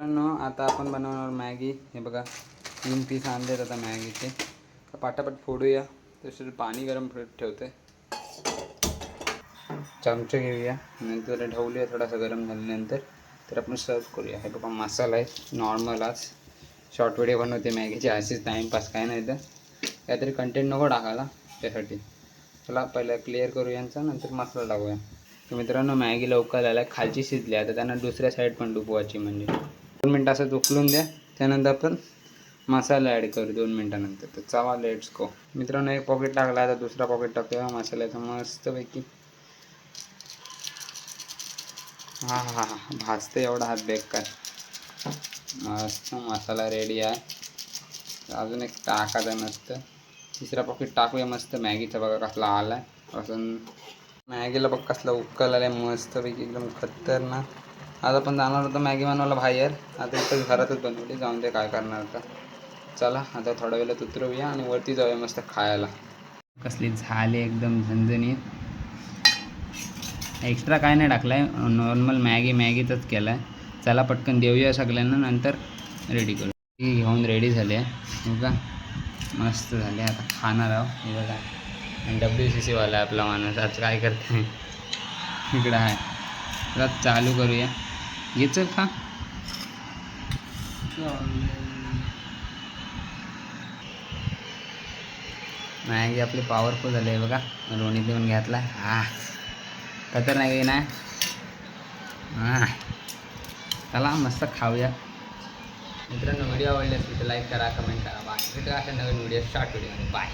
मित्रांनो आता आपण बनवणार मॅगी. हे बघा 3 पीस आणलेत आता मॅगीचे. पाटापट फोडूया. तसं पाणी गरम ठेवते. चमचे घेऊया नंतर ढवलूया थोडासा गरम झाल्यानंतर. तर आपण सर्व करूया. हे बघा मसाला आहे नॉर्मल. आज शॉर्ट व्हिडिओ बनवते मॅगीचे असेच टाईमपास काय नाही तर काहीतरी कंटेंट नको टाकायला त्यासाठी. चला पहिला क्लिअर करूया यांचा नंतर मसाला टाकूया. तर मित्रांनो मॅगी लवकर झाल्या खालची शिजली आता त्यांना दुसऱ्या साईड पण डुबवायची म्हणजे 2 मिनटं असं उकळून द्या. त्यानंतर आपण मसाला ॲड करू 2 मिनटानंतर. तर चला लेट्स गो. मित्रांनो एक पॉकेट टाकला आता दुसरा पॉकेट टाकूया मसाल्याचा मस्तपैकी. हा हा हा भाजते एवढा हात बेकार. मस्त मसाला रेडी आहे. अजून एक टाकायचा मस्त. तिसरा पॉकेट टाकूया मस्त मॅगीचा. बघा कसला आला आहे अजून मॅगीला बघ कसला उकल आला आहे मस्तपैकी एकदम खतरनाक. आज आपण जाणार होतो मॅगी बनवायला बाहेर. आता इथं घरातच बनवली जाऊन दे काय करणार आता. चला आता थोड्या वेळात उतरूया आणि वरती जाऊया मस्त खायला. कसली झाली एकदम झणझणीत. एक्स्ट्रा काय नाही टाकलं आहे नॉर्मल मॅगीचंच केलं आहे. चला पटकन देऊया सगळ्यांना नंतर रेडी करू. ती घेऊन रेडी झाली आहे बघा मस्त झाले. आता खाणार आहो. हे बघा आणि WCC वाला आहे आपला माणूस. आज काय करते इकडं आहे. तर चालू करूया. घ्यायचं खा. मॅगी आपली पॉवरफुल झाली आहे बघा. लोणी देऊन घेतला. हा खतरनाक आहे ना. हां चला मस्त खाऊया. मित्रांनो व्हिडिओ आवडले असेल तर लाईक करा कमेंट करा. बाय. भेटूया अशा नवीन व्हिडिओ शॉर्ट व्हिडिओ. बाय.